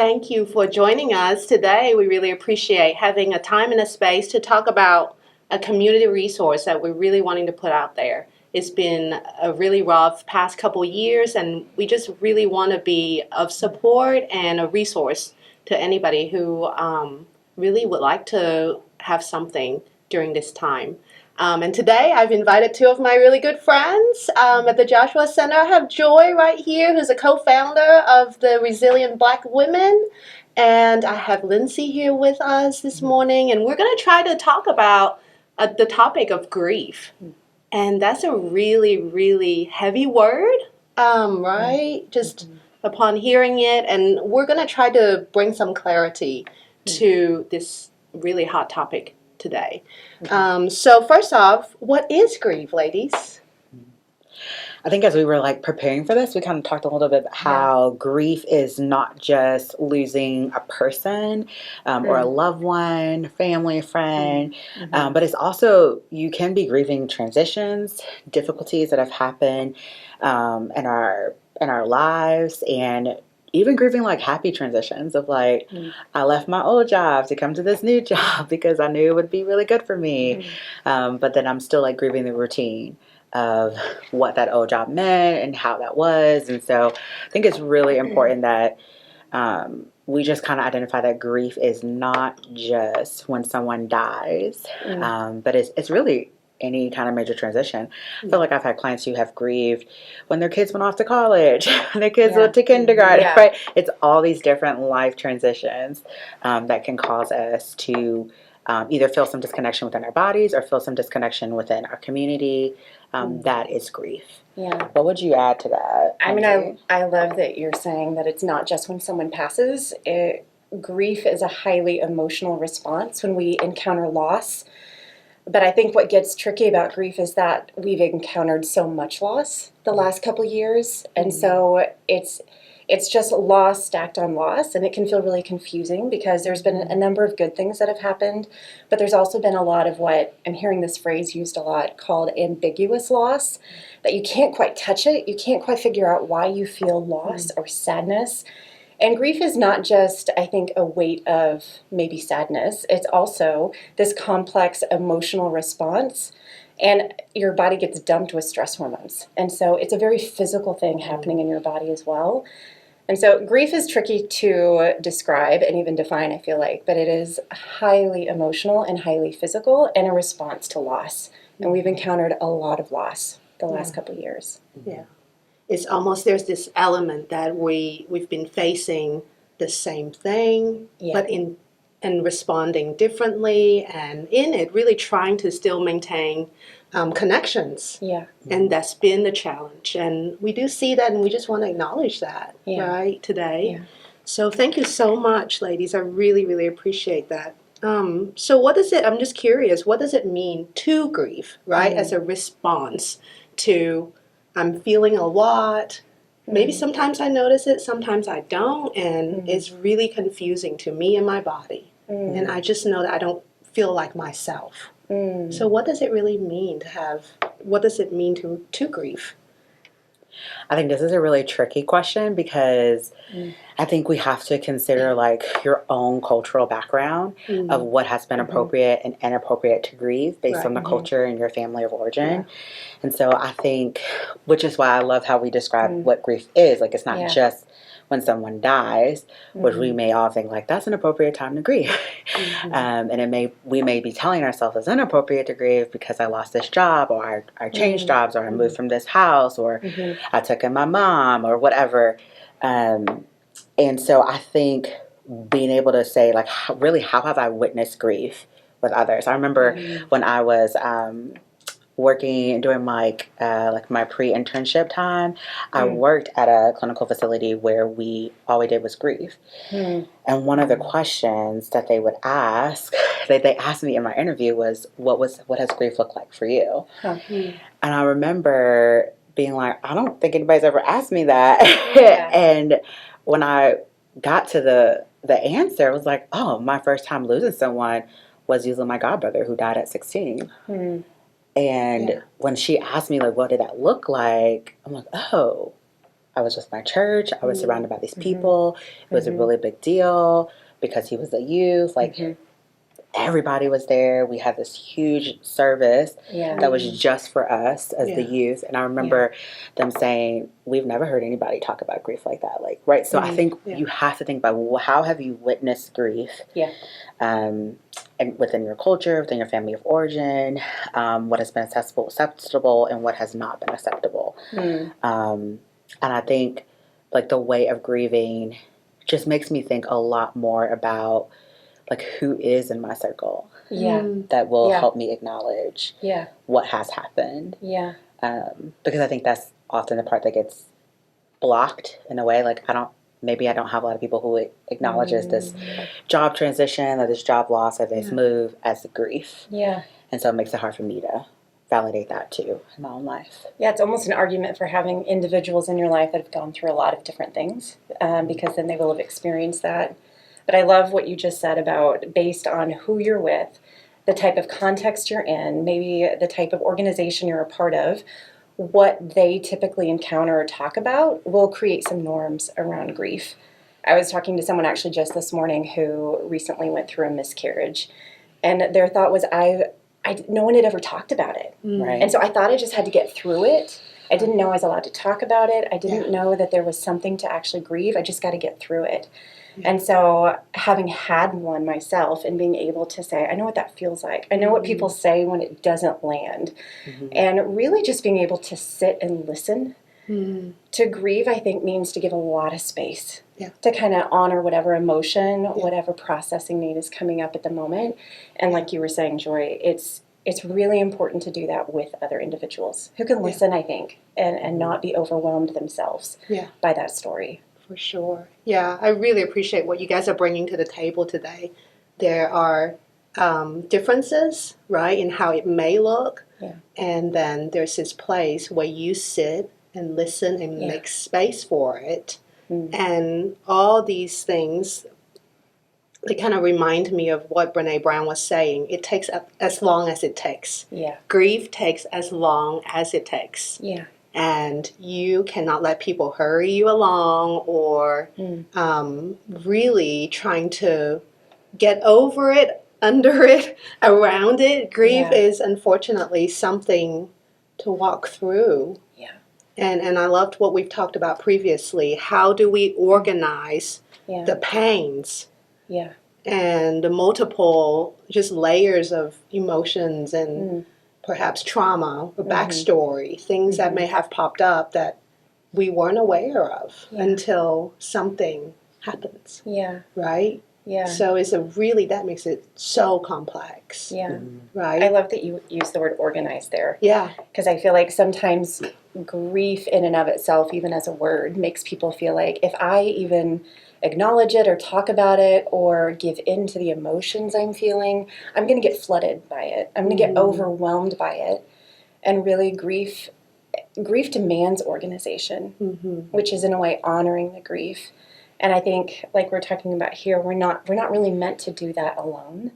Thank you for joining us today. We really appreciate having a time and a space to talk about a community resource that we're really wanting to put out there. It's been a really rough past couple years, and we just really want to be of support and a resource to anybody who really would like to have something during this time. And today I've invited two of my really good friends at the Joshua Center. I have Joi right here, who's a co-founder of the Resilient Black Women. And I have Lindsey here with us this morning. And we're going to try to talk about the topic of grief. And that's a really, really heavy word, right? Just upon hearing it. And we're going to try to bring some clarity to this really hot topic today. So first off, what is grief, ladies? I think as we were preparing for this, we kind of talked a little bit about how grief is not just losing a person or a loved one, family, friend, but it's also, you can be grieving transitions, difficulties that have happened in our lives, and even grieving happy transitions of I left my old job to come to this new job because I knew it would be really good for me. But then I'm still grieving the routine of what that old job meant and how that was. And so I think it's really important that we just kind of identify that grief is not just when someone dies, but it's really any kind of major transition. I feel like I've had clients who have grieved when their kids went off to college, when their kids went to kindergarten, right? It's all these different life transitions that can cause us to either feel some disconnection within our bodies or feel some disconnection within our community. That is grief. Yeah. What would you add to that? I mean, I love that you're saying that it's not just when someone passes. Grief is a highly emotional response when we encounter loss. But I think what gets tricky about grief is that we've encountered so much loss the last couple of years. And so it's just loss stacked on loss, and it can feel really confusing because there's been a number of good things that have happened, but there's also been a lot of what I'm hearing this phrase used a lot called ambiguous loss, that you can't quite touch it, you can't quite figure out why you feel loss or sadness. And grief is not just, I think, a weight of maybe sadness. It's also this complex emotional response, and your body gets dumped with stress hormones. And so it's a very physical thing happening in your body as well. And so grief is tricky to describe and even define, I feel like, but it is highly emotional and highly physical and a response to loss. And we've encountered a lot of loss the last couple of years. Yeah. It's almost, there's this element that we've been facing the same thing, but in responding differently, and in it really trying to still maintain connections. Yeah. And that's been the challenge. And we do see that, and we just want to acknowledge that, right, today. Yeah. So thank you so much, ladies. I really, really appreciate that. So what does it, I'm just curious, what does it mean to grieve, right, as a response to I'm feeling a lot. Maybe sometimes I notice it, sometimes I don't, and it's really confusing to me and my body. And I just know that I don't feel like myself. So what does it really mean to have, what does it mean to grieve? I think this is a really tricky question because I think we have to consider your own cultural background of what has been appropriate and inappropriate to grieve based on the culture and your family of origin. And so I think, which is why I love how we describe what grief is. It's not just when someone dies, which we may all think that's an appropriate time to grieve. And we may be telling ourselves it's inappropriate to grieve because I lost this job, or I changed jobs, or I moved from this house, or I took in my mom, or whatever. And so I think being able to say really, how have I witnessed grief with others? I remember when I was working during my pre-internship time, I worked at a clinical facility where all we did was grieve. And one of the questions that they would ask, that they asked me in my interview was what has grief looked like for you? And I remember being I don't think anybody's ever asked me that. And when I got to the answer, it was oh, my first time losing someone was usually my godbrother who died at 16. And when she asked me, what did that look like? I'm oh, I was with my church. I was surrounded by these people. It was a really big deal because he was a youth. Like, everybody was there. We had this huge service that was just for us as the youth. And I remember them saying, we've never heard anybody talk about grief like that. Like, right. So I think you have to think about, well, how have you witnessed grief? And within your culture, within your family of origin, what has been acceptable, and what has not been acceptable. And I think, like, the way of grieving just makes me think a lot more about, like, who is in my circle that will help me acknowledge what has happened. Because I think that's often the part that gets blocked in a way. Like, maybe I don't have a lot of people who acknowledges this job transition or this job loss or this move as grief. And so it makes it hard for me to validate that too in my own life. It's almost an argument for having individuals in your life that have gone through a lot of different things, because then they will have experienced that. But I love what you just said about, based on who you're with, the type of context you're in, maybe the type of organization you're a part of, what they typically encounter or talk about will create some norms around grief. I was talking to someone actually just this morning who recently went through a miscarriage, and their thought was, no one had ever talked about it. Right. And so I thought I just had to get through it. I didn't know I was allowed to talk about it. I didn't know that there was something to actually grieve. I just got to get through it. And so having had one myself and being able to say, I know what that feels like. I know what people say when it doesn't land. And really just being able to sit and listen. To grieve, I think, means to give a lot of space. To kind of honor whatever emotion, whatever processing need is coming up at the moment. And like you were saying, Joy, it's really important to do that with other individuals who can listen, I think, and not be overwhelmed themselves by that story. For sure. Yeah, I really appreciate what you guys are bringing to the table today. There are differences, right, in how it may look. And then there's this place where you sit and listen and make space for it. And all these things, they kind of remind me of what Brene Brown was saying. It takes as long as it takes. Grief takes as long as it takes. And you cannot let people hurry you along or really trying to get over it, under it, around it. Grief is unfortunately something to walk through. And I loved what we've talked about previously. How do we organize the pains and the multiple just layers of emotions and perhaps trauma or backstory, things that may have popped up that we weren't aware of until something happens. Right? So it's that makes it so complex. Right? I love that you use the word organize there. Because I feel like sometimes grief in and of itself, even as a word, makes people feel like if I even acknowledge it or talk about it or give in to the emotions I'm feeling, I'm going to get flooded by it. I'm going to get overwhelmed by it. And really grief demands organization, which is in a way honoring the grief. And I think, like we're talking about here, we're not really meant to do that alone.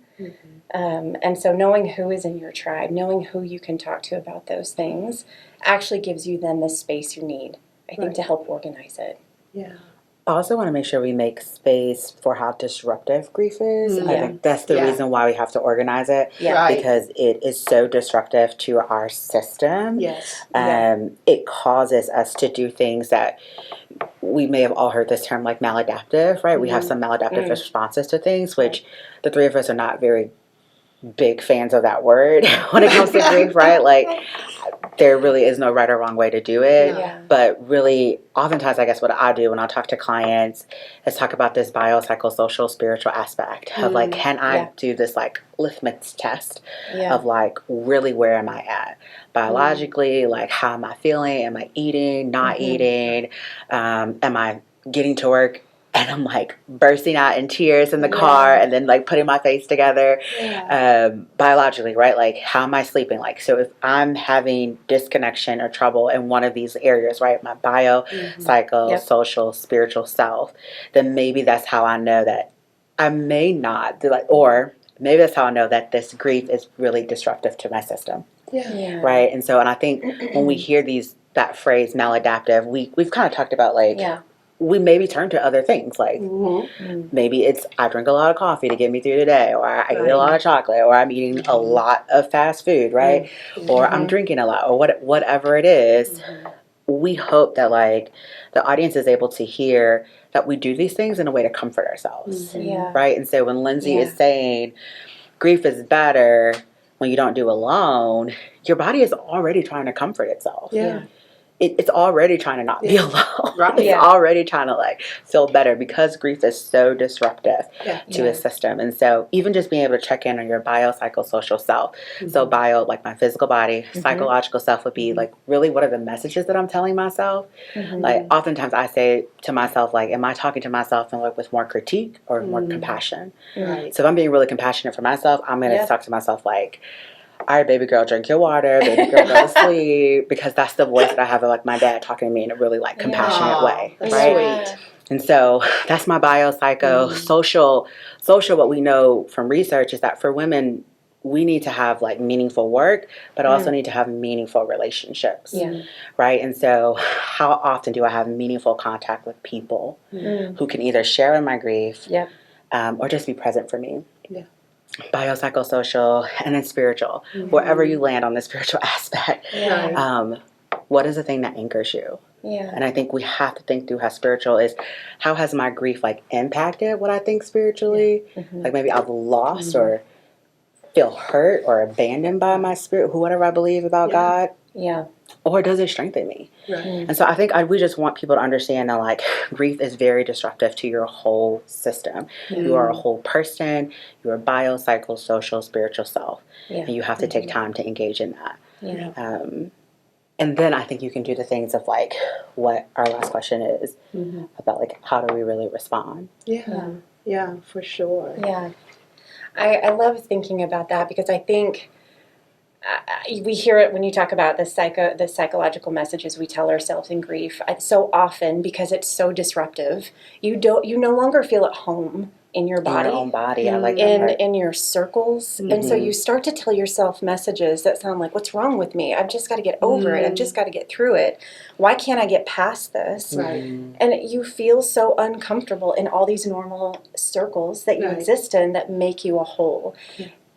And so knowing who is in your tribe, knowing who you can talk to about those things, actually gives you then the space you need, I think, to help organize it. I also want to make sure we make space for how disruptive grief is. I think that's the reason why we have to organize it, because it is so disruptive to our system. It causes us to do things that we may have all heard this term like maladaptive, right? We have some maladaptive responses to things, which the three of us are not very big fans of that word when it comes to grief, right? Like, there really is no right or wrong way to do it. But really, oftentimes, I guess what I do when I talk to clients is talk about this biopsychosocial spiritual aspect of like, can I do this like litmus test of like, really, where am I at? Biologically, like, how am I feeling? Am I eating, not eating? Am I getting to work and I'm like bursting out in tears in the car and then like putting my face together biologically, right? Like, how am I sleeping? Like, so if I'm having disconnection or trouble in one of these areas, right? My bio, psycho, social, spiritual self, then maybe that's how I know that I may not do like, or maybe that's how I know that this grief is really disruptive to my system. Right. And so, and I think when we hear these that phrase maladaptive, we've kind of talked about like Yeah. we maybe turn to other things like Mm-hmm. maybe it's I drink a lot of coffee to get me through the day, or I eat Right. a lot of chocolate, or I'm eating a lot of fast food, right? Or I'm Mhm. drinking a lot, or whatever it is. We hope that like the audience is able to hear that we do these things in a way to comfort ourselves, Yeah. right? And so when Lindsey Yeah. is saying grief is better when you don't do alone, your body is already trying to comfort itself. Yeah. It's already trying to not be alone. Right. It's Yeah. already trying to like feel better because grief is so disruptive Yeah. to Yeah. a system. And so even just being able to check in on your biopsychosocial self. So bio, like my physical body, psychological self would be like really what are the messages that I'm telling myself? Like oftentimes I say to myself, like, am I talking to myself and like with more critique or more compassion? Right. So if I'm being really compassionate for myself, I'm gonna Yeah. talk to myself like, all right, baby girl, drink your water. Baby girl, go to sleep. Because that's the voice that I have of like my dad talking to me in a really like compassionate way, That's right? sweet. And so that's my social. What we know from research is that for women, we need to have like meaningful work, but also need to have meaningful relationships, Yeah. right? And so how often do I have meaningful contact with people who can either share in my grief Yep. or just be present for me? Yeah. Biopsychosocial, and then spiritual. Wherever you land on the spiritual aspect, Yeah. what is the thing that anchors you? Yeah. And I think we have to think through how spiritual is. How has my grief like impacted what I think spiritually? Like maybe I've lost or feel hurt or abandoned by my spirit, whatever I believe about God, Yeah. or does it strengthen me? Right. And so I think we just want people to understand that like grief is very disruptive to your whole system. You are a whole person. You are biopsychosocial, spiritual self, Yeah. and you have to take time to engage in that. Yeah. And then I think you can do the things of like what our last question is about, like how do we really respond? Yeah, for sure. Yeah. I love thinking about that because I think we hear it when you talk about the psychological messages we tell ourselves in grief. So often because it's so disruptive, you no longer feel at home in your body. In your own body. I like that part. In your circles. And so you start to tell yourself messages that sound like, what's wrong with me? I've just got to get over it. I've just got to get through it. Why can't I get past this? Right. And you feel so uncomfortable in all these normal circles that you exist in that make you a whole.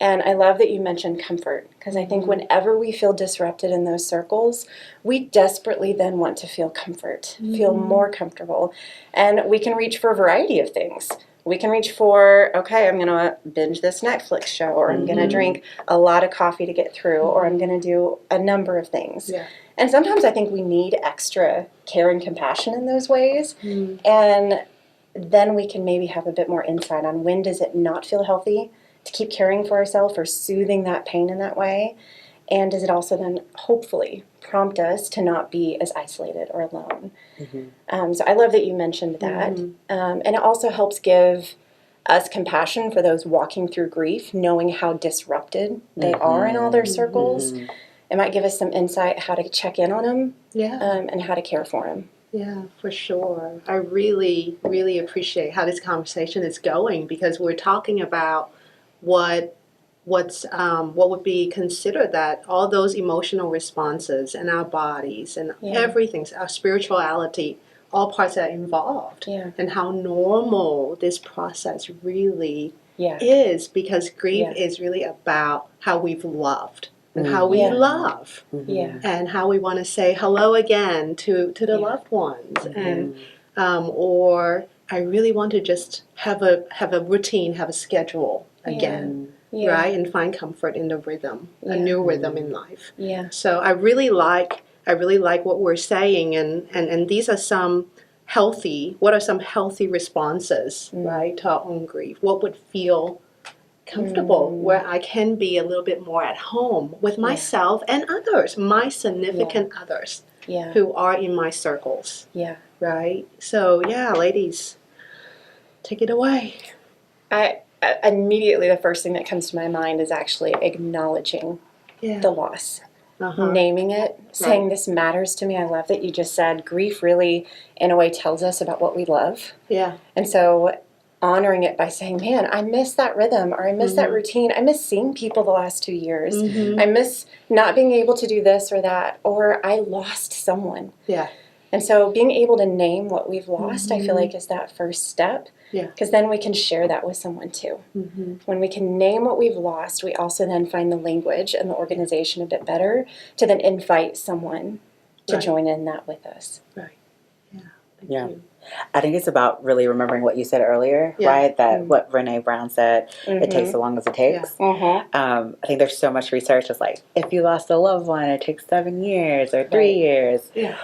And I love that you mentioned comfort, because I think whenever we feel disrupted in those circles, we desperately then want to feel comfort, feel more comfortable. And we can reach for a variety of things. We can reach for, okay, I'm going to binge this Netflix show, or I'm going to drink a lot of coffee to get through, or I'm going to do a number of things. Yeah. And sometimes I think we need extra care and compassion in those ways. And then we can maybe have a bit more insight on when does it not feel healthy to keep caring for ourselves or soothing that pain in that way. And does it also then hopefully prompt us to not be as isolated or alone? So I love that you mentioned that. And it also helps give us compassion for those walking through grief, knowing how disrupted they are in all their circles. It might give us some insight how to check in on them and how to care for them. Yeah, for sure. I really, really appreciate how this conversation is going, because we're talking about what would be considered that all those emotional responses in our bodies and everything, our spirituality, all parts are involved, and how normal this process really is, because grief is really about how we've loved and how we love and how we want to say hello again to the loved ones, and or I really want to just have a routine, have a schedule again. Right, and find comfort in the rhythm, a new rhythm in life. So I really like what we're saying, and these are some what are some healthy responses, right, to our own grief? What would feel comfortable, where I can be a little bit more at home with myself and others, my significant others who are in my circles. Right? So ladies, take it away. Immediately the first thing that comes to my mind is actually acknowledging the loss, naming it, saying this matters to me. I love that you just said grief really in a way tells us about what we love. And so honoring it by saying, man, I miss that rhythm, or I miss that routine. I miss seeing people the last 2 years. I miss not being able to do this or that, or I lost someone. Yeah. And so being able to name what we've lost, I feel like is that first step. Yeah. Because then we can share that with someone too. When we can name what we've lost, we also then find the language and the organization a bit better to then invite someone to join in that with us. Right. Yeah. Thank Yeah. you. I think it's about really remembering what you said earlier, right? That what Brene Brown said, it takes so long as it takes. I think there's so much research. It's like, if you lost a loved one, it takes 7 years or 3 years. Yeah.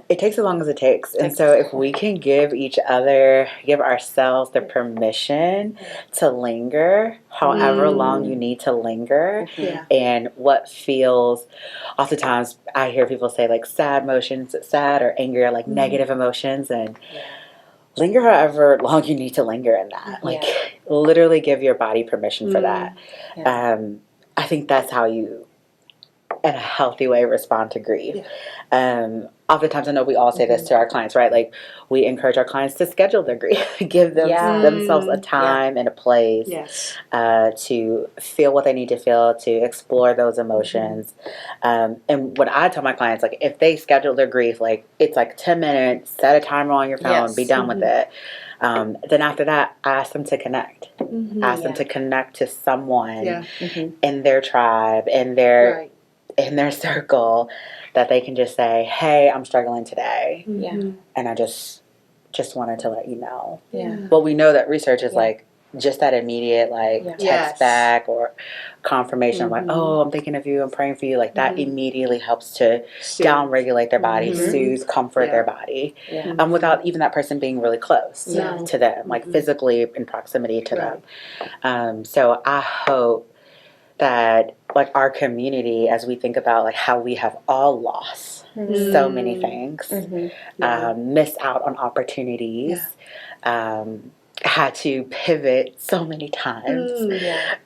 It takes as long as it takes. And so if we can give ourselves the permission to linger, however long you need to linger, and what feels, oftentimes I hear people say like sad or anger, like negative emotions, and linger however long you need to linger in that. Like literally give your body permission for that. I think that's how you, in a healthy way, respond to grief. Oftentimes, I know we all say this to our clients, right? Like, we encourage our clients to schedule their grief, give themselves a time and a place to feel what they need to feel, to explore those emotions. And what I tell my clients, like, if they schedule their grief, like, it's like 10 minutes, set a timer on your phone, be done with it. Then after that, ask them to connect. Ask them to connect to someone in their tribe, in their circle, that they can just say, hey, I'm struggling today. And I just wanted to let you know. Well, we know that research is like just that immediate, like text back or confirmation, like, oh, I'm thinking of you, I'm praying for you. Like that immediately helps to down-regulate their body, soothe, comfort their body, without even that person being really close to them, like physically in proximity to them. So I hope that like our community, as we think about like how we have all lost so many things, missed out on opportunities, had to pivot so many times,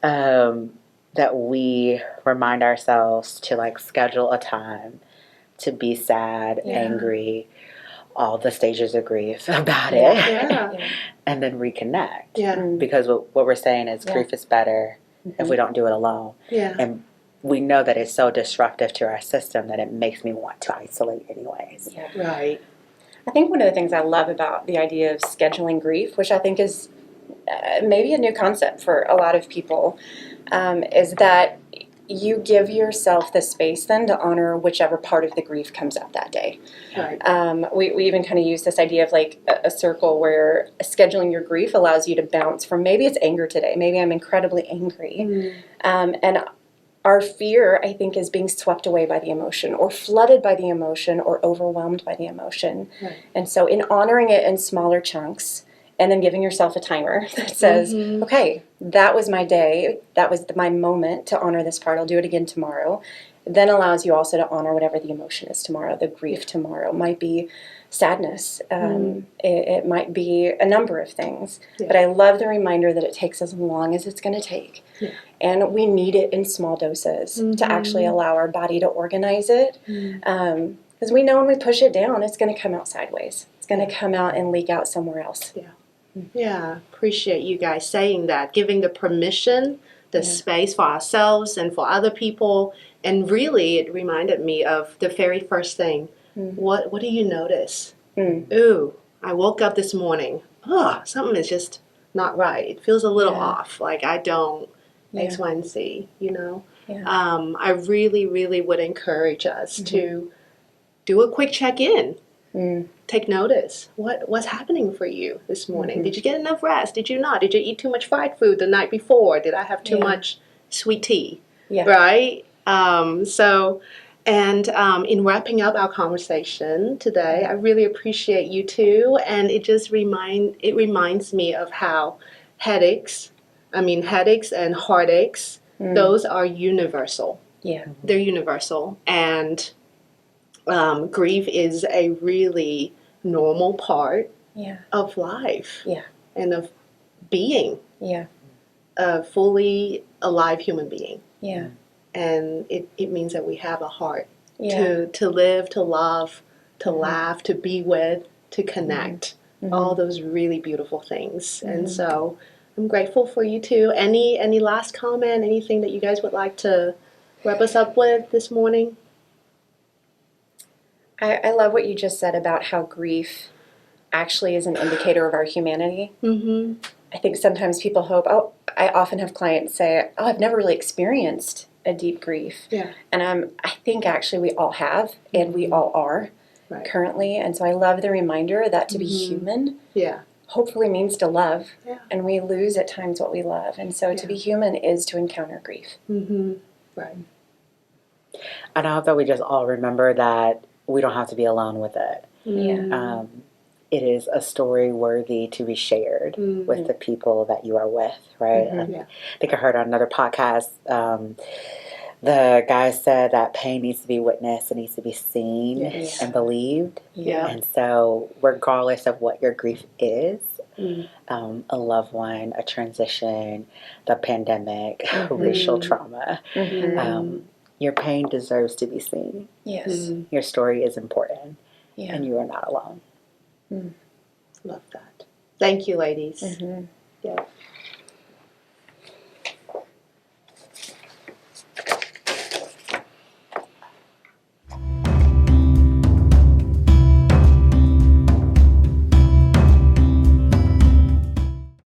that we remind ourselves to like schedule a time to be sad, angry, all the stages of grief about it, and then reconnect. Because what we're saying is grief is better if we don't do it alone. And we know that it's so disruptive to our system that it makes me want to isolate anyways. Right. I think one of the things I love about the idea of scheduling grief, which I think is maybe a new concept for a lot of people, is that you give yourself the space then to honor whichever part of the grief comes up that day. We even kind of use this idea of like a circle where scheduling your grief allows you to bounce from, maybe it's anger today, maybe I'm incredibly angry, and our fear, I think, is being swept away by the emotion or flooded by the emotion or overwhelmed by the emotion. And so in honoring it in smaller chunks and then giving yourself a timer that says, okay, that was my day, that was my moment to honor this part, I'll do it again tomorrow, then allows you also to honor whatever the emotion is tomorrow. The grief tomorrow might be sadness. It might be a number of things. But I love the reminder that it takes as long as it's going to take. And we need it in small doses to actually allow our body to organize it. Because we know when we push it down, it's going to come out sideways. It's going to come out and leak out somewhere else. Yeah, appreciate you guys saying that, giving the permission, the space for ourselves and for other people. And really, it reminded me of the very first thing. What do you notice? Ooh, I woke up this morning. Oh, something is just not right. It feels a little off. Like I don't X, Y, and Z, you know? I really, really would encourage us to do a quick check-in. Take notice. What's happening for you this morning? Did you get enough rest? Did you not? Did you eat too much fried food the night before? Did I have too much sweet tea? Right? In wrapping up our conversation today, I really appreciate you two, and it reminds me of how headaches and heartaches, those are universal. They're universal, and grief is a really normal part of life and of being a fully alive human being. And it means that we have a heart to live, to love, to laugh, to be with, to connect. all those really beautiful things. And so I'm grateful for you two. Any last comment, anything that you guys would like to wrap us up with this morning? I love what you just said about how grief actually is an indicator of our humanity. Mm-hmm. I think sometimes people I often have clients say, oh, I've never really experienced a deep grief. Yeah. And I think actually we all have, and we all are currently. And so I love the reminder that to be human hopefully means to love. Yeah. And we lose at times what we love. And so to be human is to encounter grief. Mm-hmm. Right. And I hope that we just all remember that we don't have to be alone with it. Yeah. It is a story worthy to be shared with the people that you are with, right? I think I heard on another podcast, the guy said that pain needs to be witnessed, it needs to be seen and believed. Yeah. And so regardless of what your grief is, a loved one, a transition, the pandemic, racial trauma, your pain deserves to be seen. Yes. Your story is important, Yeah. and you are not alone. Love that. Thank you, ladies. Yeah.